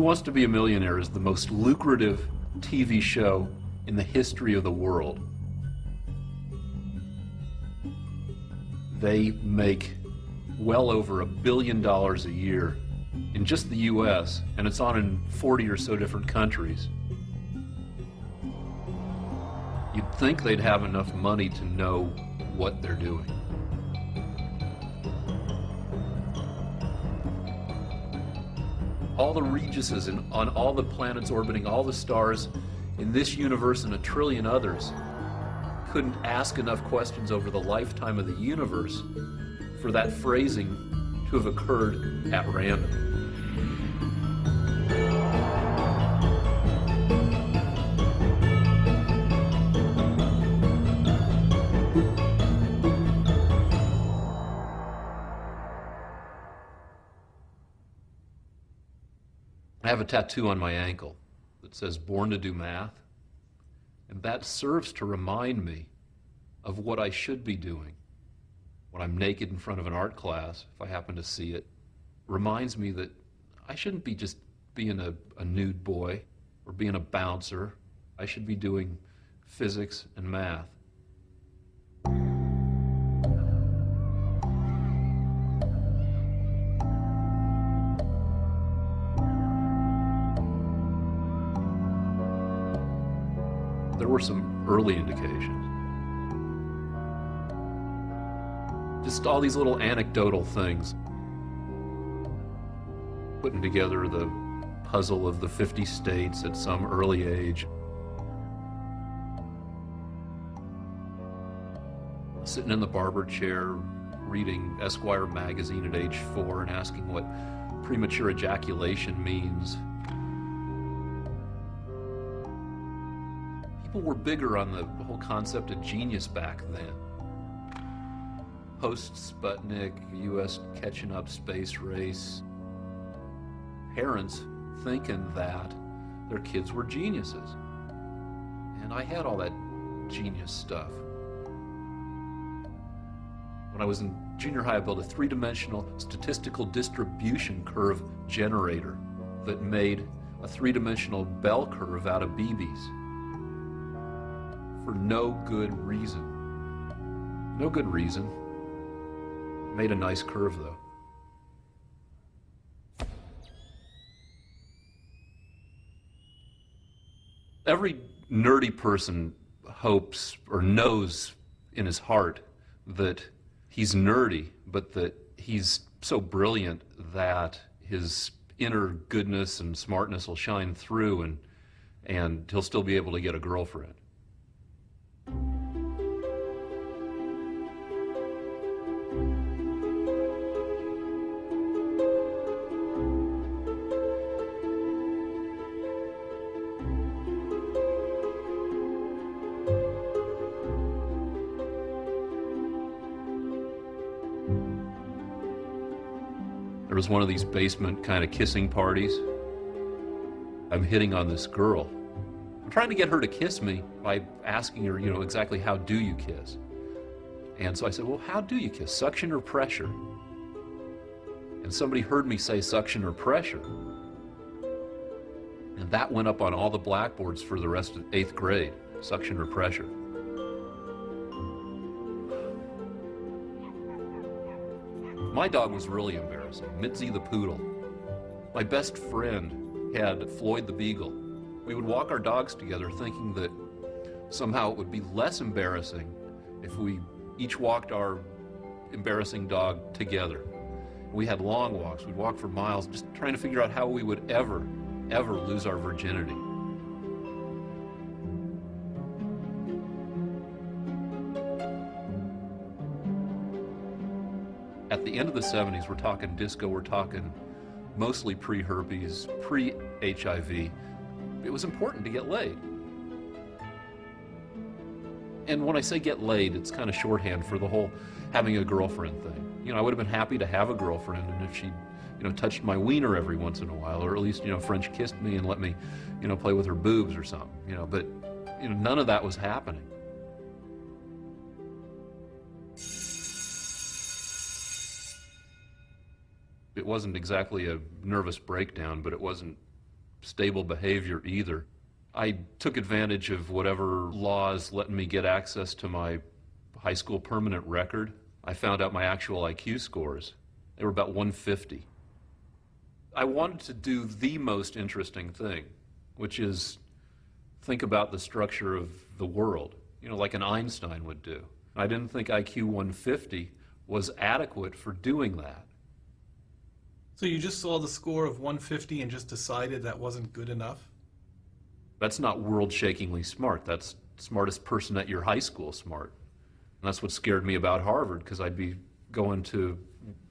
Who Wants to Be a Millionaire is the most lucrative TV show in the history of the world. They make well over $1 billion a year in just the US, and it's on in 40 or so different countries. You'd think they'd have enough money to know what they're doing. All the Regises on all the planets orbiting all the stars in this universe and a trillion others couldn't ask enough questions over the lifetime of the universe for that phrasing to have occurred at random. I have a tattoo on my ankle that says "Born to do math," and that serves to remind me of what I should be doing when I'm naked in front of an art class, if I happen to see it. Reminds me that I shouldn't be just being a nude boy or being a bouncer. I should be doing physics and math. There were some early indications. Just all these little anecdotal things. Putting together the puzzle of the 50 states at some early age. Sitting in the barber chair, reading Esquire magazine at age 4 and asking what premature ejaculation means. People were bigger on the whole concept of genius back then. Post-Sputnik, U.S. catching up space race. Parents thinking that their kids were geniuses. And I had all that genius stuff. When I was in junior high, I built a 3-dimensional statistical distribution curve generator that made a 3-dimensional bell curve out of BBs. For no good reason. No good reason. Made a nice curve, though. Every nerdy person hopes or knows in his heart that he's nerdy, but that he's so brilliant that his inner goodness and smartness will shine through and he'll still be able to get a girlfriend. There was one of these basement kind of kissing parties. I'm hitting on this girl. I'm trying to get her to kiss me by asking her, exactly how do you kiss? And so I said, well, how do you kiss? Suction or pressure? And somebody heard me say suction or pressure. And that went up on all the blackboards for the rest of 8th grade, suction or pressure. My dog was really embarrassing, Mitzi the poodle. My best friend had Floyd the beagle. We would walk our dogs together thinking that somehow it would be less embarrassing if we each walked our embarrassing dog together. We had long walks. We'd walk for miles just trying to figure out how we would ever lose our virginity. At the end of the 70s, we're talking disco, we're talking mostly pre-herpes, pre-HIV. It was important to get laid. And when I say get laid, it's kind of shorthand for the whole having a girlfriend thing. I would have been happy to have a girlfriend, and if she, touched my wiener every once in a while, or at least, French kissed me and let me, play with her boobs or something, but, none of that was happening. It wasn't exactly a nervous breakdown, but it wasn't stable behavior either. I took advantage of whatever laws let me get access to my high school permanent record. I found out my actual IQ scores. They were about 150. I wanted to do the most interesting thing, which is think about the structure of the world, like an Einstein would do. I didn't think IQ 150 was adequate for doing that. So you just saw the score of 150 and just decided that wasn't good enough? That's not world-shakingly smart. That's smartest person at your high school smart. And that's what scared me about Harvard, because I'd be going to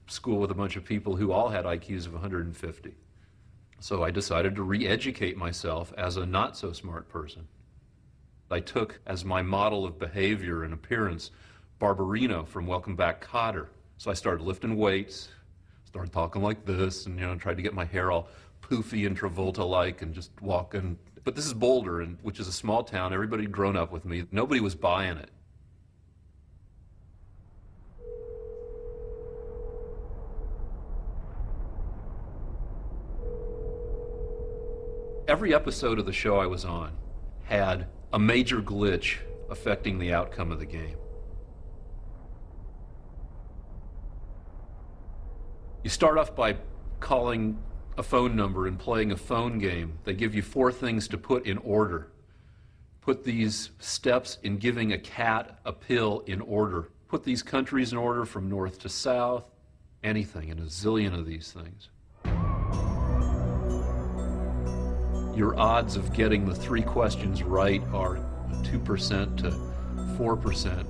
school with a bunch of people who all had IQs of 150. So I decided to re-educate myself as a not-so-smart person. I took as my model of behavior and appearance Barbarino from Welcome Back, Kotter. So I started lifting weights, started talking like this, and tried to get my hair all poofy and Travolta-like and just walking. But this is Boulder, which is a small town. Everybody had grown up with me. Nobody was buying it. Every episode of the show I was on had a major glitch affecting the outcome of the game. You start off by calling a phone number and playing a phone game. They give you 4 things to put in order. Put these steps in giving a cat a pill in order. Put these countries in order from north to south. Anything, and a zillion of these things. Your odds of getting the 3 questions right are 2% to 4%.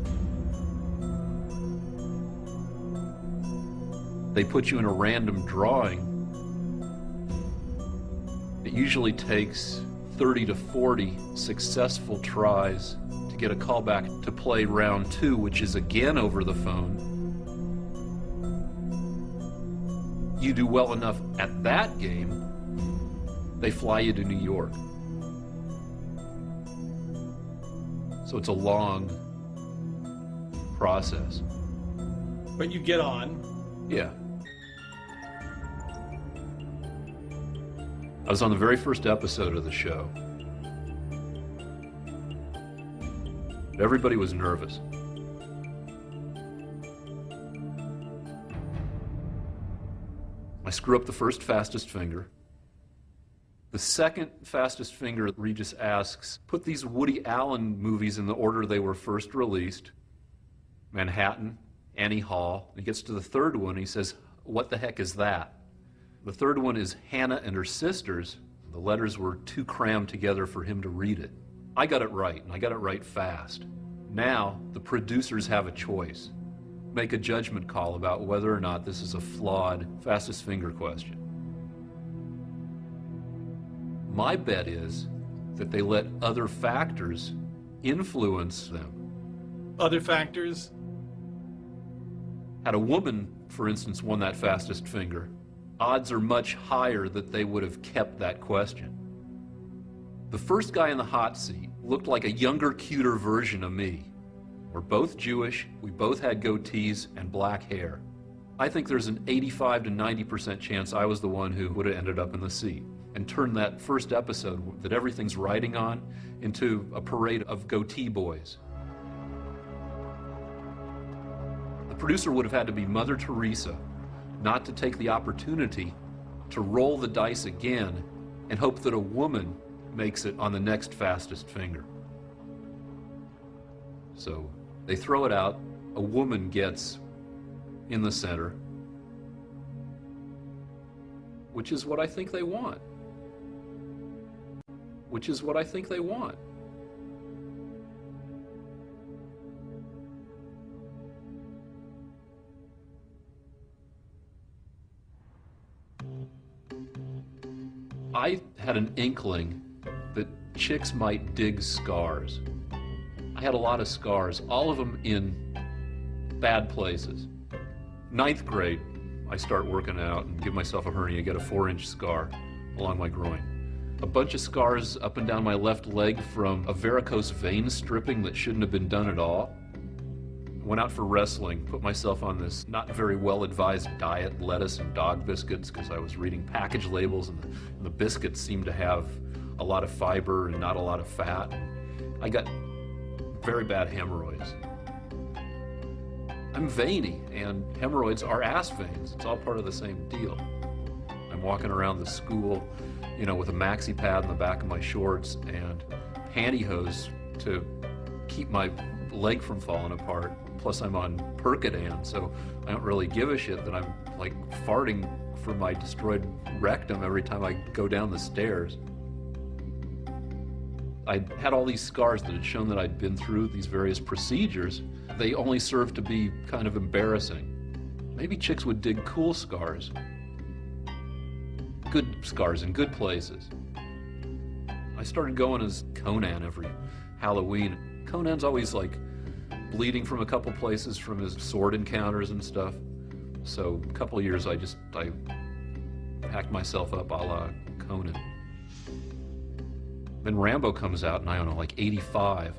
They put you in a random drawing. It usually takes 30 to 40 successful tries to get a call back to play round 2, which is again over the phone. You do well enough at that game, they fly you to New York. So it's a long process. But you get on. Yeah. I was on the very first episode of the show. Everybody was nervous. I screw up the first fastest finger. The second fastest finger, Regis asks, put these Woody Allen movies in the order they were first released. Manhattan, Annie Hall. He gets to the third one, he says, what the heck is that? The third one is Hannah and Her Sisters. The letters were too crammed together for him to read it. I got it right, and I got it right fast. Now, the producers have a choice. Make a judgment call about whether or not this is a flawed fastest finger question. My bet is that they let other factors influence them. Other factors? Had a woman, for instance, won that fastest finger, odds are much higher that they would have kept that question. The first guy in the hot seat looked like a younger, cuter version of me. We're both Jewish, we both had goatees and black hair. I think there's an 85 to 90% chance I was the one who would have ended up in the seat and turned that first episode that everything's riding on into a parade of goatee boys. The producer would have had to be Mother Teresa not to take the opportunity to roll the dice again and hope that a woman makes it on the next fastest finger. So they throw it out, a woman gets in the center, which is what I think they want. Which is what I think they want. I had an inkling that chicks might dig scars. I had a lot of scars, all of them in bad places. 9th grade, I start working out and give myself a hernia, get a 4-inch scar along my groin. A bunch of scars up and down my left leg from a varicose vein stripping that shouldn't have been done at all. went out for wrestling, put myself on this not very well-advised diet, lettuce and dog biscuits, because I was reading package labels, and the biscuits seemed to have a lot of fiber and not a lot of fat. I got very bad hemorrhoids. I'm veiny, and hemorrhoids are ass veins. It's all part of the same deal. I'm walking around the school, you know, with a maxi pad in the back of my shorts and pantyhose to keep my leg from falling apart. Plus I'm on Percodan, so I don't really give a shit that I'm like farting from my destroyed rectum every time I go down the stairs. I had all these scars that had shown that I'd been through these various procedures. They only served to be kind of embarrassing. Maybe chicks would dig cool scars. Good scars in good places. I started going as Conan every Halloween. Conan's always like bleeding from a couple places from his sword encounters and stuff. So a couple of years I packed myself up a la Conan. Then Rambo comes out in, I don't know, like 85.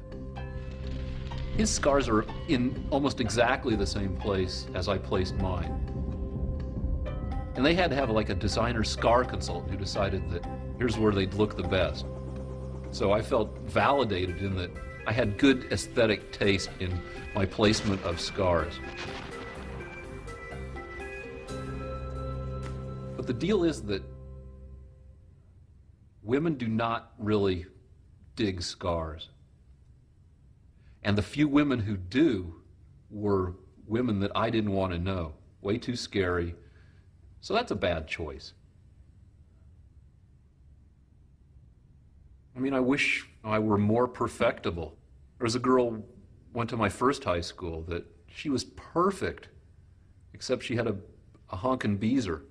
His scars are in almost exactly the same place as I placed mine. And they had to have like a designer scar consultant who decided that here's where they'd look the best. So I felt validated in that I had good aesthetic taste in my placement of scars. But the deal is that women do not really dig scars. And the few women who do were women that I didn't want to know. Way too scary. So that's a bad choice. I mean, I wish I were more perfectible. There was a girl went to my first high school that she was perfect, except she had a honkin' beezer.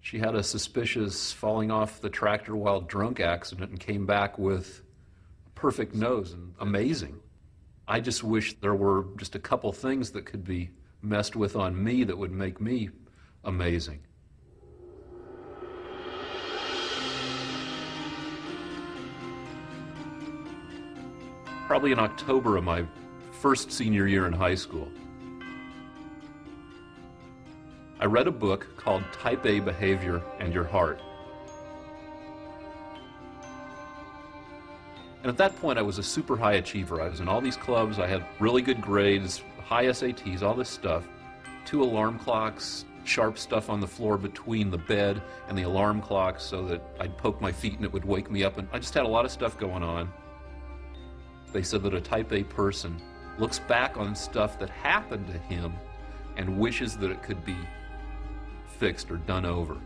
She had a suspicious falling off the tractor while drunk accident and came back with a perfect nose and amazing. I just wish there were just a couple things that could be messed with on me that would make me amazing. Probably in October of my first senior year in high school, I read a book called Type A Behavior and Your Heart. And at that point, I was a super high achiever. I was in all these clubs, I had really good grades, high SATs, all this stuff. 2 alarm clocks, sharp stuff on the floor between the bed and the alarm clock so that I'd poke my feet and it would wake me up. And I just had a lot of stuff going on. They said that a Type A person looks back on stuff that happened to him and wishes that it could be fixed or done over.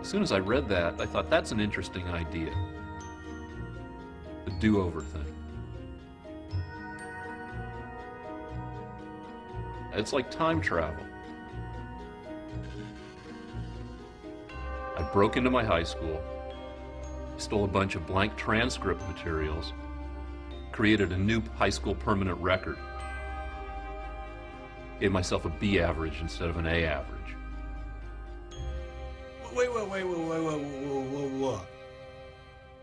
As soon as I read that, I thought that's an interesting idea. The do-over thing. It's like time travel. I broke into my high school, stole a bunch of blank transcript materials, created a new high school permanent record, gave myself a B average instead of an A average. Wait.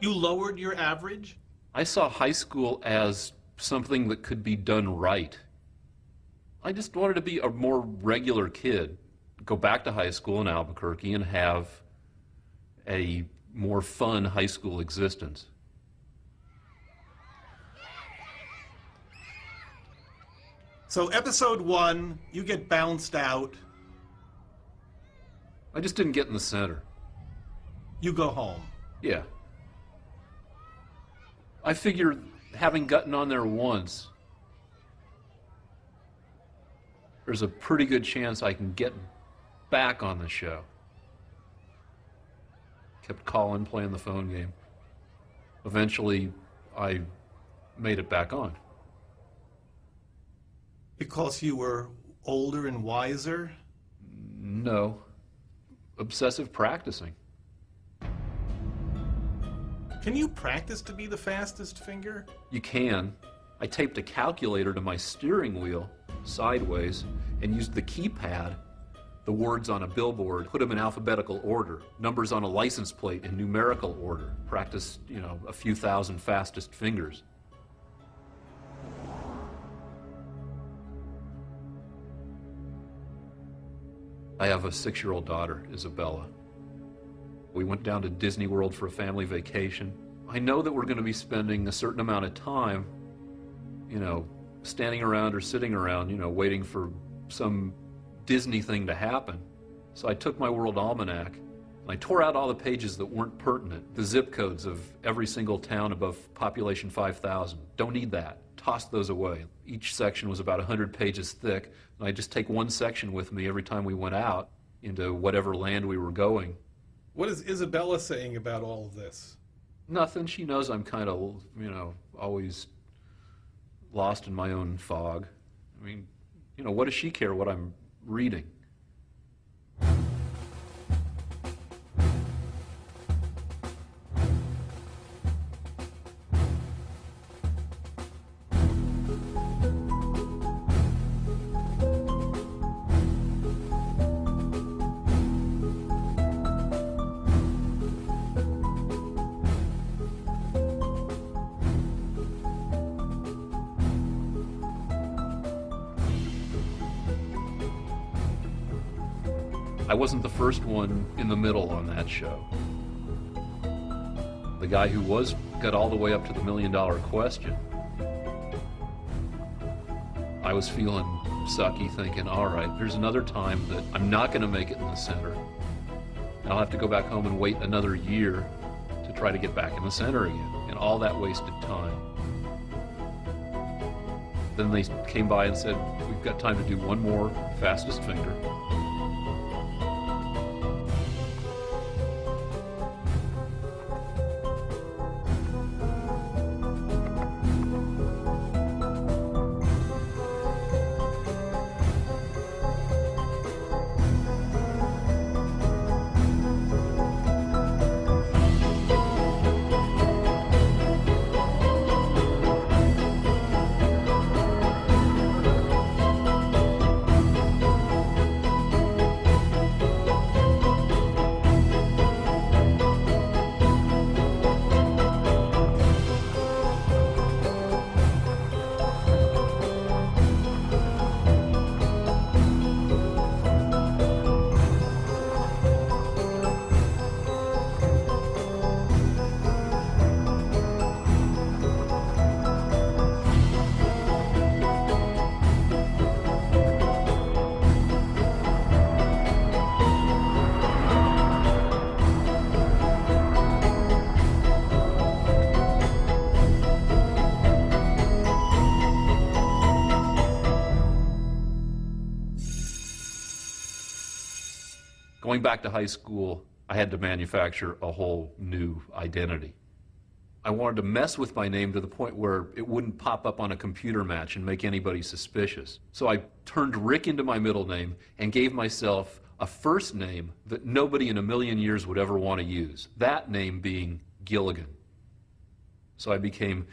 You lowered your average? I saw high school as something that could be done right. I just wanted to be a more regular kid, go back to high school in Albuquerque and have a more fun high school existence. So episode 1, you get bounced out. I just didn't get in the center. You go home. Yeah. I figured having gotten on there once, there's a pretty good chance I can get back on the show. Kept calling, playing the phone game. Eventually, I made it back on. Because you were older and wiser? No. Obsessive practicing. Can you practice to be the fastest finger? You can. I taped a calculator to my steering wheel sideways and used the keypad, the words on a billboard, put them in alphabetical order, numbers on a license plate in numerical order. Practiced, a few thousand fastest fingers. I have a 6-year-old daughter, Isabella. We went down to Disney World for a family vacation. I know that we're going to be spending a certain amount of time, standing around or sitting around, waiting for some Disney thing to happen. So I took my World Almanac and I tore out all the pages that weren't pertinent, the zip codes of every single town above population 5,000. Don't need that. Tossed those away. Each section was about 100 pages thick, and I'd just take one section with me every time we went out into whatever land we were going. What is Isabella saying about all of this? Nothing. She knows I'm kind of, always lost in my own fog. I mean, what does she care what I'm reading? I wasn't the first one in the middle on that show. The guy who got all the way up to the $1 million question. I was feeling sucky, thinking, all right, there's another time that I'm not going to make it in the center. And I'll have to go back home and wait another year to try to get back in the center again. And all that wasted time. Then they came by and said, we've got time to do one more fastest finger. Going back to high school, I had to manufacture a whole new identity. I wanted to mess with my name to the point where it wouldn't pop up on a computer match and make anybody suspicious. So I turned Rick into my middle name and gave myself a first name that nobody in a million years would ever want to use, that name being Gilligan. So I became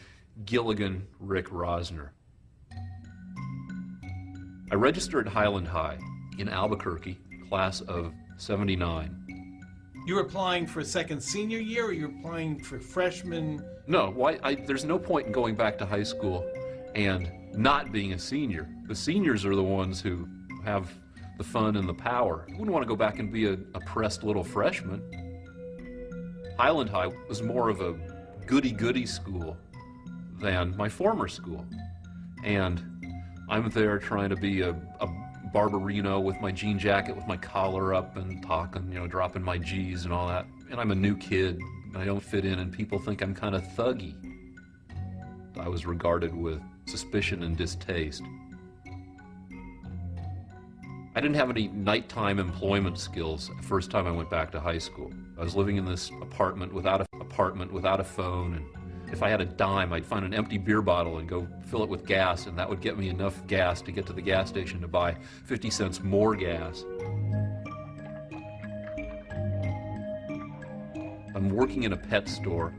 Gilligan Rick Rosner. I registered at Highland High in Albuquerque, class of '79. You're applying for a second senior year, or you're applying for freshman? No, there's no point in going back to high school and not being a senior. The seniors are the ones who have the fun and the power. I wouldn't want to go back and be a oppressed little freshman. Highland High was more of a goody-goody school than my former school. And I'm there trying to be a Barbarino with my jean jacket with my collar up and talking, dropping my G's and all that. And I'm a new kid. I don't fit in, and people think I'm kind of thuggy. I was regarded with suspicion and distaste. I didn't have any nighttime employment skills the first time I went back to high school. I was living in this apartment without a phone, and if I had a dime, I'd find an empty beer bottle and go fill it with gas, and that would get me enough gas to get to the gas station to buy 50 cents more gas. I'm working in a pet store,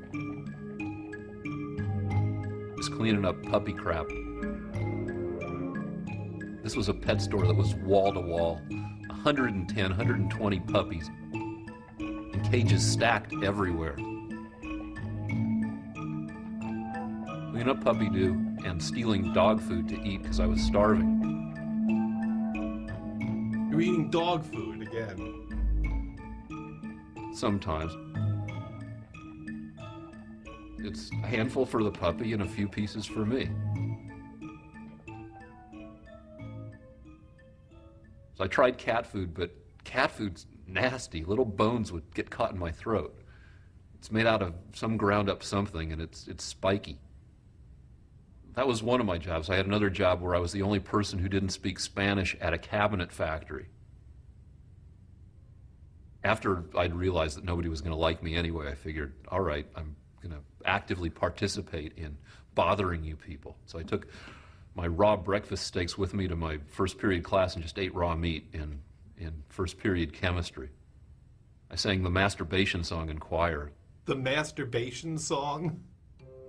just cleaning up puppy crap. This was a pet store that was wall to wall, 110, 120 puppies, in cages stacked everywhere. Cleaning up puppy doo and stealing dog food to eat because I was starving. You're eating dog food? again. Sometimes. It's a handful for the puppy and a few pieces for me. So I tried cat food, but cat food's nasty. Little bones would get caught in my throat. It's made out of some ground up something, and it's spiky. That was one of my jobs. I had another job where I was the only person who didn't speak Spanish at a cabinet factory. After I'd realized that nobody was going to like me anyway, I figured, all right, I'm going to actively participate in bothering you people. So I took my raw breakfast steaks with me to my first period class and just ate raw meat in first period chemistry. I sang the masturbation song in choir. The masturbation song?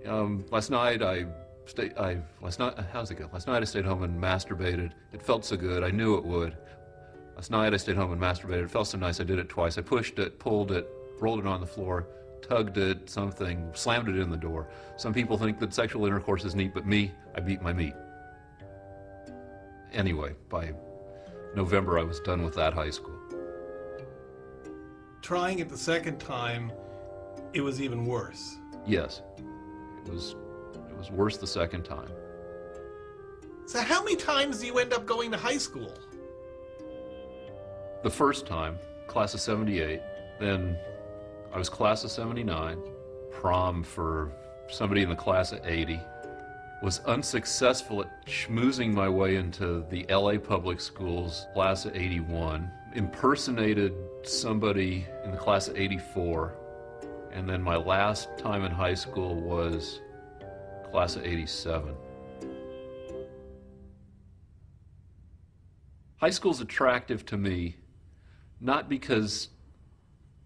Last night I stayed home and masturbated. It felt so good. I knew it would. Last night I stayed home and masturbated. It felt so nice. I did it twice. I pushed it, pulled it, rolled it on the floor, tugged it, something, slammed it in the door. Some people think that sexual intercourse is neat, but me, I beat my meat. Anyway, by November I was done with that high school. Trying it the second time, it was even worse. Yes, it was worse the second time. So how many times do you end up going to high school? The first time, class of 78, then I was class of 79, prom for somebody in the class of 80, was unsuccessful at schmoozing my way into the LA public schools class of 81, impersonated somebody in the class of 84, and then my last time in high school was class of 87. High school's attractive to me, not because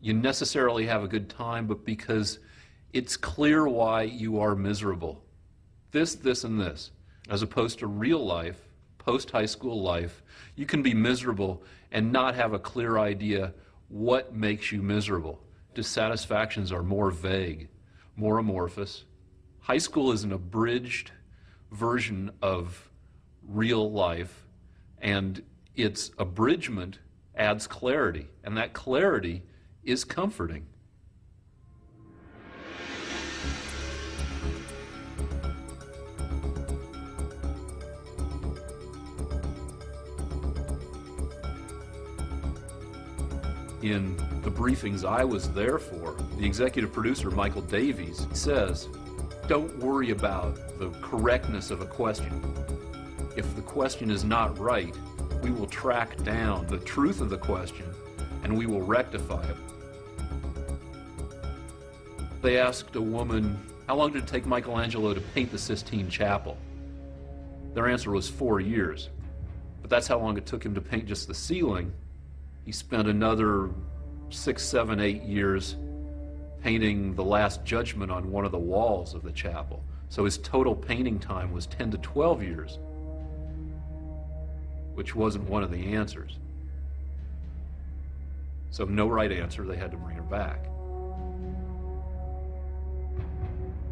you necessarily have a good time, but because it's clear why you are miserable. This, and this. As opposed to real life, post-high school life, you can be miserable and not have a clear idea what makes you miserable. Dissatisfactions are more vague, more amorphous. High school is an abridged version of real life, and its abridgment adds clarity, and that clarity is comforting. In the briefings I was there for, the executive producer, Michael Davies, says, don't worry about the correctness of a question. If the question is not right, we will track down the truth of the question and we will rectify it. They asked a woman, how long did it take Michelangelo to paint the Sistine Chapel? Their answer was 4 years. But that's how long it took him to paint just the ceiling. He spent another 6, 7, 8 years painting the Last Judgment on one of the walls of the chapel. So his total painting time was 10 to 12 years, which wasn't one of the answers. So no right answer, they had to bring her back.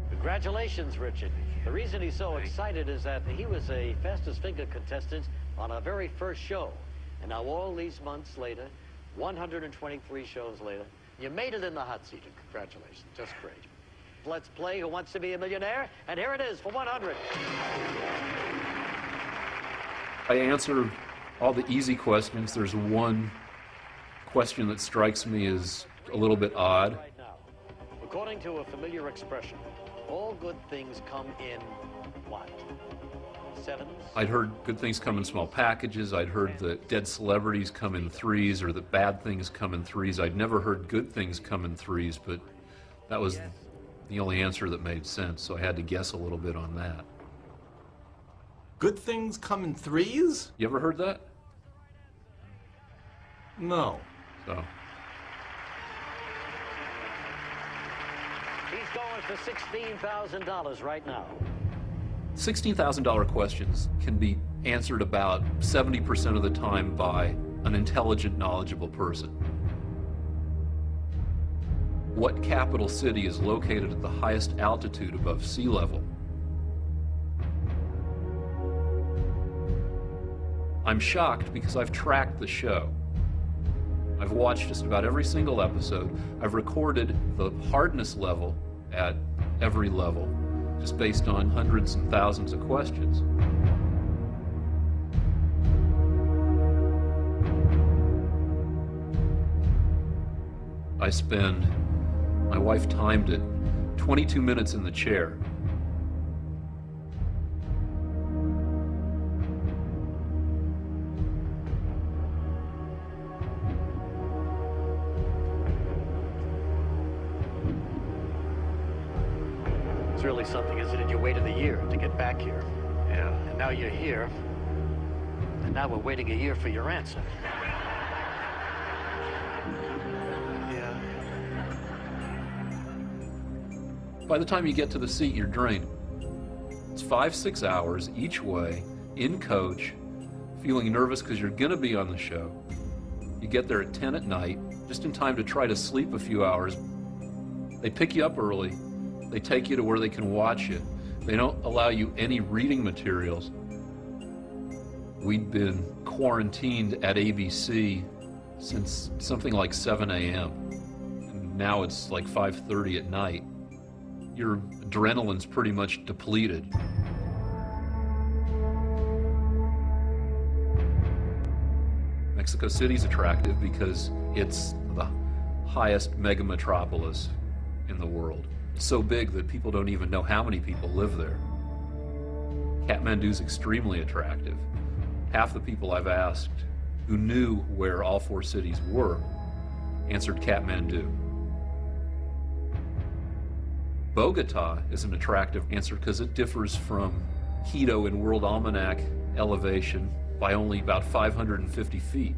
Congratulations, Richard. The reason he's so excited is that he was a fastest finger contestant on our very first show. And now all these months later, 123 shows later, you made it in the hot seat. Congratulations, just great. Let's play Who Wants to Be a Millionaire? And here it is for 100. I answer all the easy questions. There's one question that strikes me as a little bit odd. Right now, according to a familiar expression, all good things come in what? Sevens? I'd heard good things come in small packages. I'd heard that dead celebrities come in threes, or that bad things come in threes. I'd never heard good things come in threes, but that was the only answer that made sense, so I had to guess a little bit on that. Good things come in threes? You ever heard that? No. So. He's going for $16,000 right now. $16,000 questions can be answered about 70% of the time by an intelligent, knowledgeable person. What capital city is located at the highest altitude above sea level? I'm shocked because I've tracked the show. I've watched just about every single episode. I've recorded the hardness level at every level, just based on hundreds and thousands of questions. I spend, my wife timed it, 22 minutes in the chair. It's really something, isn't it? You waited a year to get back here. Yeah. And now you're here. And now we're waiting a year for your answer. Yeah. By the time you get to the seat, you're drained. It's 5-6 hours each way, in coach, feeling nervous because you're going to be on the show. You get there at 10 at night, just in time to try to sleep a few hours. They pick you up early. They take you to where they can watch you. They don't allow you any reading materials. We'd been quarantined at ABC since something like 7 a.m. And now it's like 5:30 at night. Your adrenaline's pretty much depleted. Mexico City's attractive because it's the highest mega metropolis in the world. It's so big that people don't even know how many people live there. Kathmandu's extremely attractive. Half the people I've asked who knew where all 4 cities were answered Kathmandu. Bogota is an attractive answer because it differs from Quito in World Almanac elevation by only about 550 feet.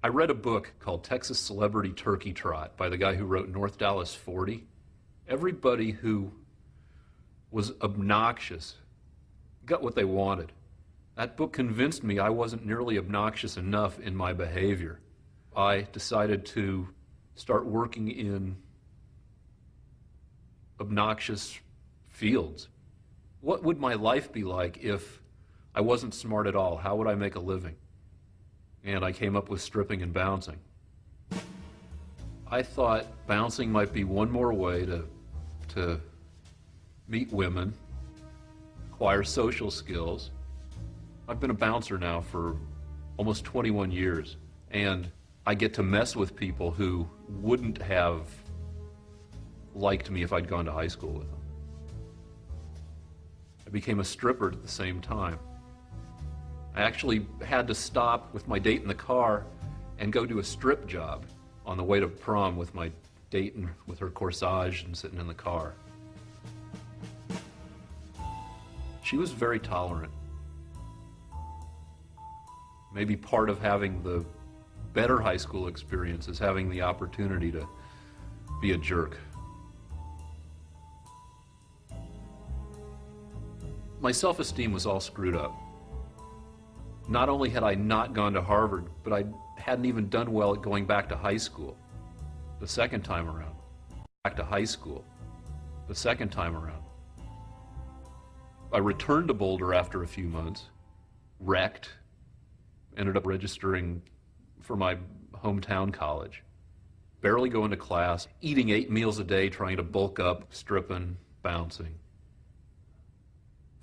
I read a book called Texas Celebrity Turkey Trot by the guy who wrote North Dallas 40. Everybody who was obnoxious got what they wanted. That book convinced me I wasn't nearly obnoxious enough in my behavior. I decided to start working in obnoxious fields. What would my life be like if I wasn't smart at all? How would I make a living? And I came up with stripping and bouncing. I thought bouncing might be one more way to meet women, acquire social skills. I've been a bouncer now for almost 21 years, and I get to mess with people who wouldn't have liked me if I'd gone to high school with them. I became a stripper at the same time. I actually had to stop with my date in the car and go do a strip job on the way to prom with my date and with her corsage and sitting in the car. She was very tolerant. Maybe part of having the better high school experience is having the opportunity to be a jerk. My self-esteem was all screwed up. Not only had I not gone to Harvard, but I hadn't even done well at going back to high school the second time around. Back to high school the second time around. I returned to Boulder after a few months, wrecked, ended up registering for my hometown college, barely going to class, eating 8 meals a day, trying to bulk up, stripping, bouncing.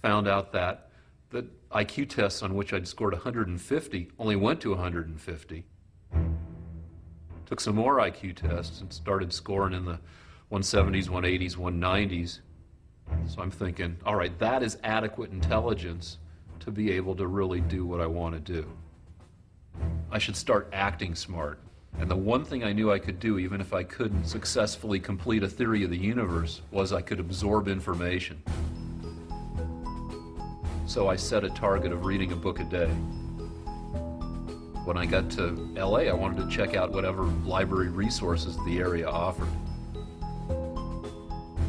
Found out that the IQ tests on which I'd scored 150 only went to 150. Took some more IQ tests and started scoring in the 170s, 180s, 190s. So I'm thinking, all right, that is adequate intelligence to be able to really do what I want to do. I should start acting smart. And the one thing I knew I could do, even if I couldn't successfully complete a theory of the universe, was I could absorb information. So I set a target of reading a book a day. When I got to LA, I wanted to check out whatever library resources the area offered.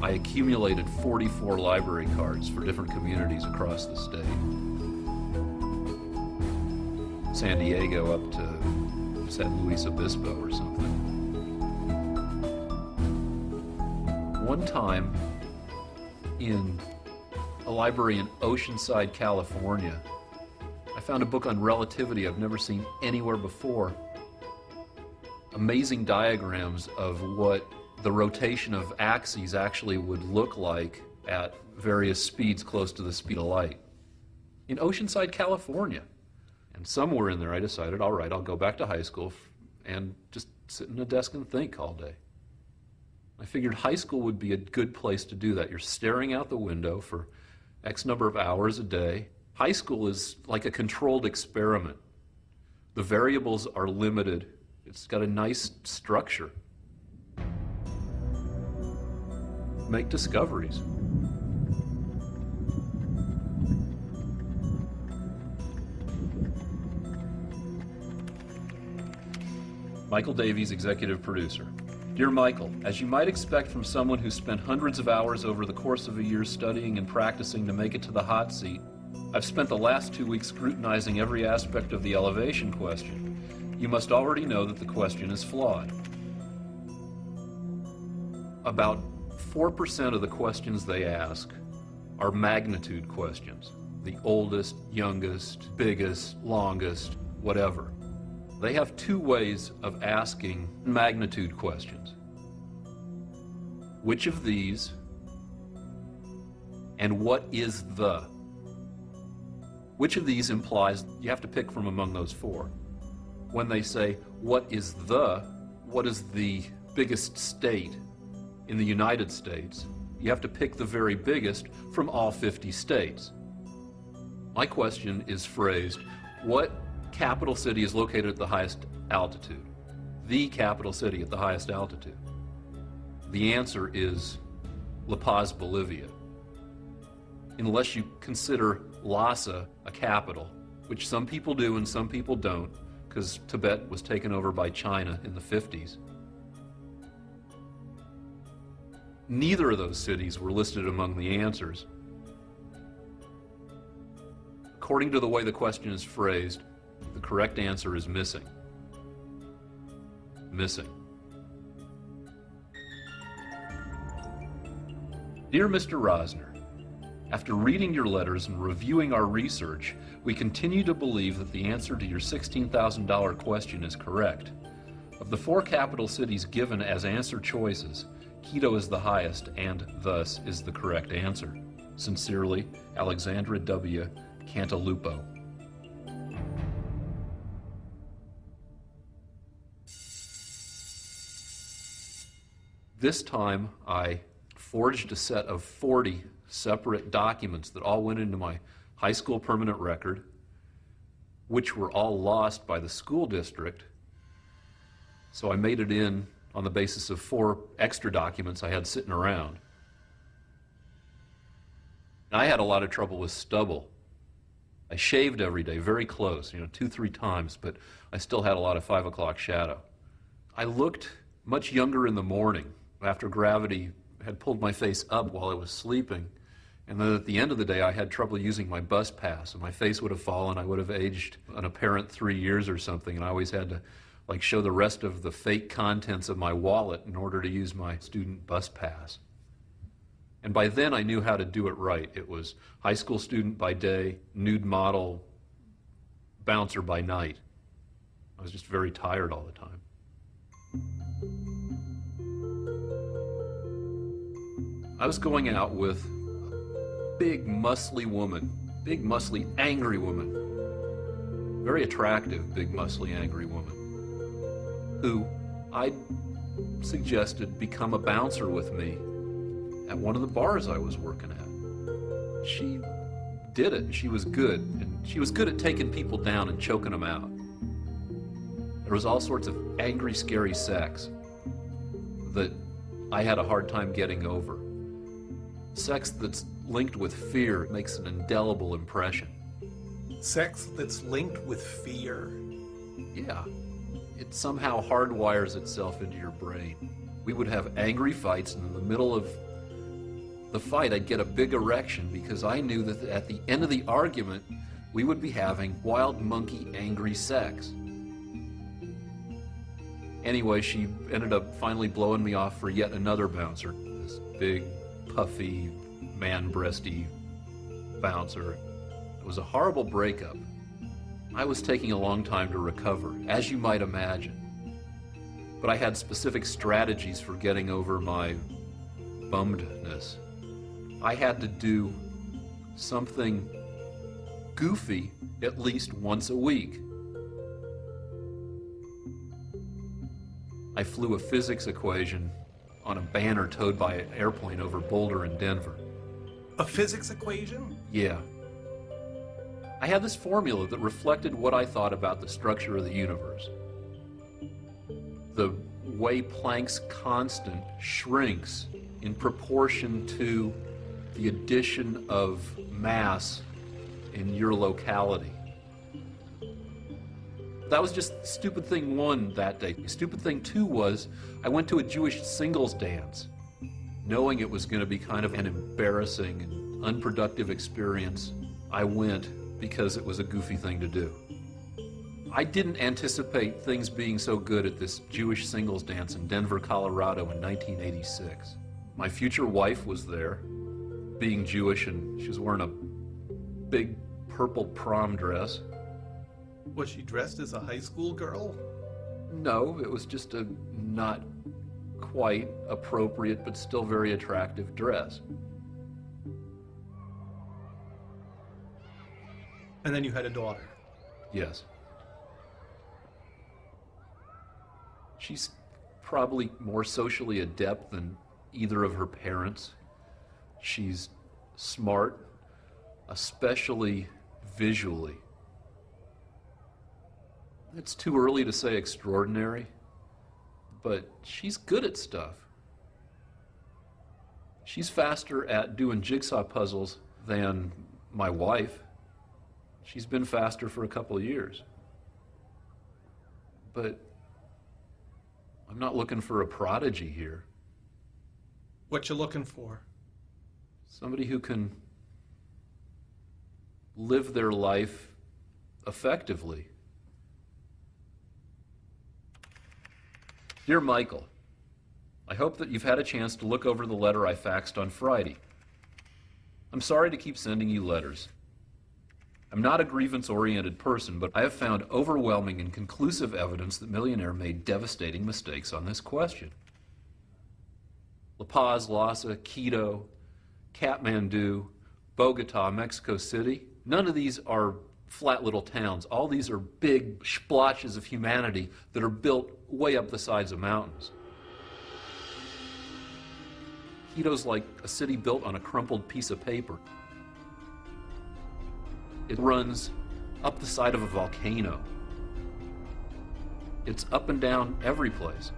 I accumulated 44 library cards for different communities across the state. San Diego up to San Luis Obispo or something. One time in a library in Oceanside, California, I found a book on relativity I've never seen anywhere before. Amazing diagrams of what the rotation of axes actually would look like at various speeds close to the speed of light. In Oceanside, California. And somewhere in there I decided, all right, I'll go back to high school and just sit in a desk and think all day. I figured high school would be a good place to do that. You're staring out the window for X number of hours a day. High school is like a controlled experiment. The variables are limited. It's got a nice structure. Make discoveries. Michael Davies, executive producer. Dear Michael, as you might expect from someone who spent hundreds of hours over the course of a year studying and practicing to make it to the hot seat, I've spent the last 2 weeks scrutinizing every aspect of the elevation question. You must already know that the question is flawed. About 4% of the questions they ask are magnitude questions. The oldest, youngest, biggest, longest, whatever. They have two ways of asking magnitude questions. Which of these and what is the? Which of these implies you have to pick from among those four. When they say, what is the biggest state in the United States, you have to pick the very biggest from all 50 states. My question is phrased, what capital city is located at the highest altitude? The capital city at the highest altitude. The answer is La Paz, Bolivia. Unless you consider Lhasa a capital, which some people do and some people don't, because Tibet was taken over by China in the 50s. Neither of those cities were listed among the answers. According to the way the question is phrased, the correct answer is missing. Missing. Dear Mr. Rosner, after reading your letters and reviewing our research, we continue to believe that the answer to your $16,000 question is correct. Of the four capital cities given as answer choices, Quito is the highest and thus is the correct answer. Sincerely, Alexandra W. Cantalupo. This time I forged a set of 40 separate documents that all went into my high school permanent record, which were all lost by the school district. So I made it in on the basis of 4 extra documents I had sitting around. And I had a lot of trouble with stubble. I shaved every day, very close, 2-3 times, but I still had a lot of 5 o'clock shadow. I looked much younger in the morning after gravity had pulled my face up while I was sleeping. And then at the end of the day, I had trouble using my bus pass, and my face would have fallen. I would have aged an apparent 3 years or something, and I always had to show the rest of the fake contents of my wallet in order to use my student bus pass. And by then I knew how to do it right. It was high school student by day, nude model, bouncer by night. I was just very tired all the time. I was going out with a big, muscly woman, big, muscly, angry woman. Very attractive, big, muscly, angry woman, who I suggested become a bouncer with me at one of the bars I was working at. She did it, and she was good. And she was good at taking people down and choking them out. There was all sorts of angry, scary sex that I had a hard time getting over. Sex that's linked with fear makes an indelible impression. Sex that's linked with fear? Yeah, it somehow hardwires itself into your brain. We would have angry fights, and in the middle of the fight, I'd get a big erection because I knew that at the end of the argument, we would be having wild monkey angry sex. Anyway, she ended up finally blowing me off for yet another bouncer. This big, puffy, man-breasty bouncer. It was a horrible breakup. I was taking a long time to recover, as you might imagine. But I had specific strategies for getting over my bummedness. I had to do something goofy at least once a week. I flew a physics equation on a banner towed by an airplane over Boulder and Denver. A physics equation? Yeah. I had this formula that reflected what I thought about the structure of the universe. The way Planck's constant shrinks in proportion to the addition of mass in your locality. That was just stupid thing one that day. Stupid thing two was I went to a Jewish singles dance, knowing it was going to be kind of an embarrassing and unproductive experience. I went because it was a goofy thing to do. I didn't anticipate things being so good at this Jewish singles dance in Denver, Colorado in 1986. My future wife was there, being Jewish, and she was wearing a big purple prom dress. Was she dressed as a high school girl? No, it was just a not quite appropriate but still very attractive dress. And then you had a daughter. Yes. She's probably more socially adept than either of her parents. She's smart, especially visually. It's too early to say extraordinary, but she's good at stuff. She's faster at doing jigsaw puzzles than my wife. She's been faster for a couple of years. But I'm not looking for a prodigy here. What you looking for? Somebody who can live their life effectively. Dear Michael, I hope that you've had a chance to look over the letter I faxed on Friday. I'm sorry to keep sending you letters. I'm not a grievance-oriented person, but I have found overwhelming and conclusive evidence that Millionaire made devastating mistakes on this question. La Paz, Lhasa, Quito, Kathmandu, Bogota, Mexico City, none of these are flat little towns. All these are big splotches of humanity that are built way up the sides of mountains. Quito's like a city built on a crumpled piece of paper. It runs up the side of a volcano. It's up and down every place.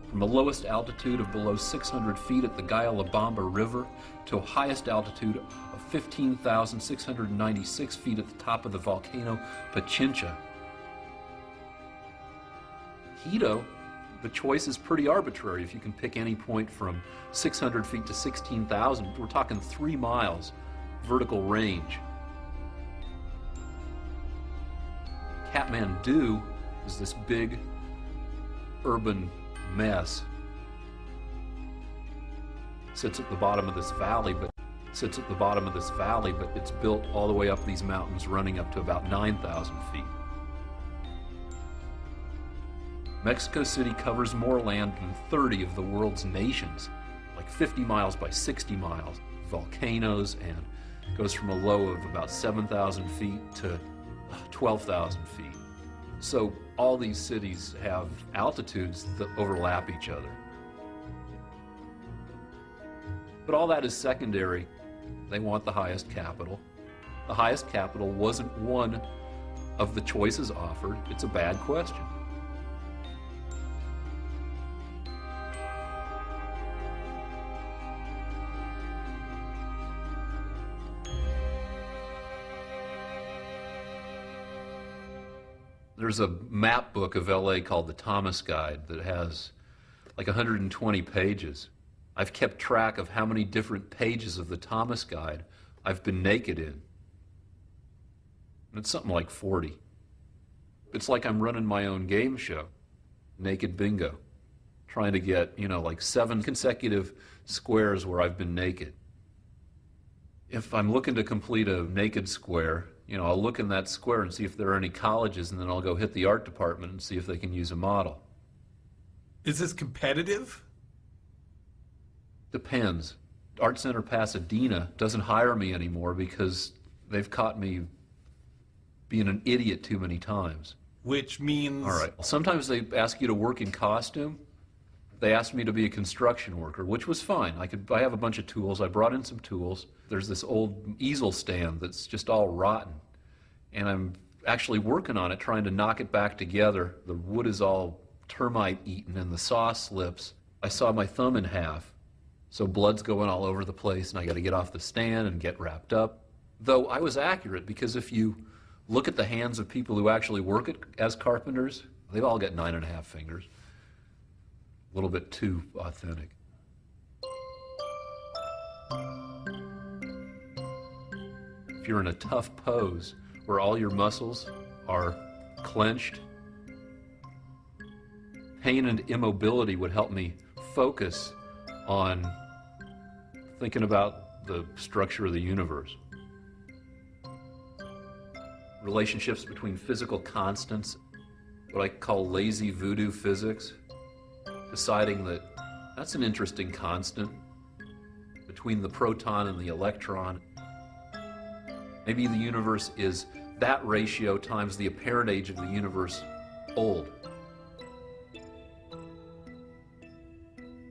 From the lowest altitude of below 600 feet at the Guayalabamba River to a highest altitude of 15,696 feet at the top of the volcano Pichincha. Quito, the choice is pretty arbitrary if you can pick any point from 600 feet to 16,000. We're talking 3 miles vertical range. Kathmandu is this big urban mess. Sits at the bottom of this valley, but it's built all the way up these mountains, running up to about 9,000 feet. Mexico City covers more land than 30 of the world's nations, like 50 miles by 60 miles, volcanoes, and goes from a low of about 7,000 feet to 12,000 feet. So all these cities have altitudes that overlap each other. But all that is secondary. They want the highest capital. The highest capital wasn't won of the choices offered, it's a bad question. There's a map book of LA called the Thomas Guide that has like 120 pages. I've kept track of how many different pages of the Thomas Guide I've been naked in. And it's something like 40. It's like I'm running my own game show, Naked Bingo, trying to get, like 7 consecutive squares where I've been naked. If I'm looking to complete a naked square, I'll look in that square and see if there are any colleges, and then I'll go hit the art department and see if they can use a model. Is this competitive? Depends. Art Center Pasadena doesn't hire me anymore because they've caught me being an idiot too many times. Which means... All right. Sometimes they ask you to work in costume. They asked me to be a construction worker, which was fine. I have a bunch of tools. I brought in some tools. There's this old easel stand that's just all rotten. And I'm actually working on it, trying to knock it back together. The wood is all termite eaten and the saw slips. I saw my thumb in half. So blood's going all over the place, and I got to get off the stand and get wrapped up. Though I was accurate, because if you look at the hands of people who actually work as carpenters, they've all got 9.5 fingers. A little bit too authentic. If you're in a tough pose where all your muscles are clenched, pain and immobility would help me focus on thinking about the structure of the universe. Relationships between physical constants, what I call lazy voodoo physics, deciding that that's an interesting constant between the proton and the electron. Maybe the universe is that ratio times the apparent age of the universe old.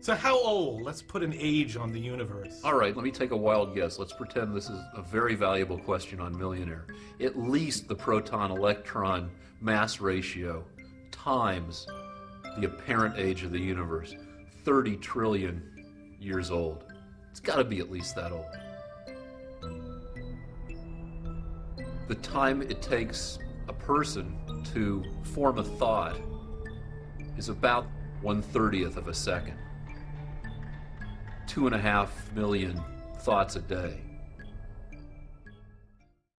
So how old? Let's put an age on the universe. All right, let me take a wild guess. Let's pretend this is a very valuable question on Millionaire. At least the proton-electron mass ratio times the apparent age of the universe, 30 trillion years old. It's got to be at least that old. The time it takes a person to form a thought is about 1/30th of a second. 2.5 million thoughts a day.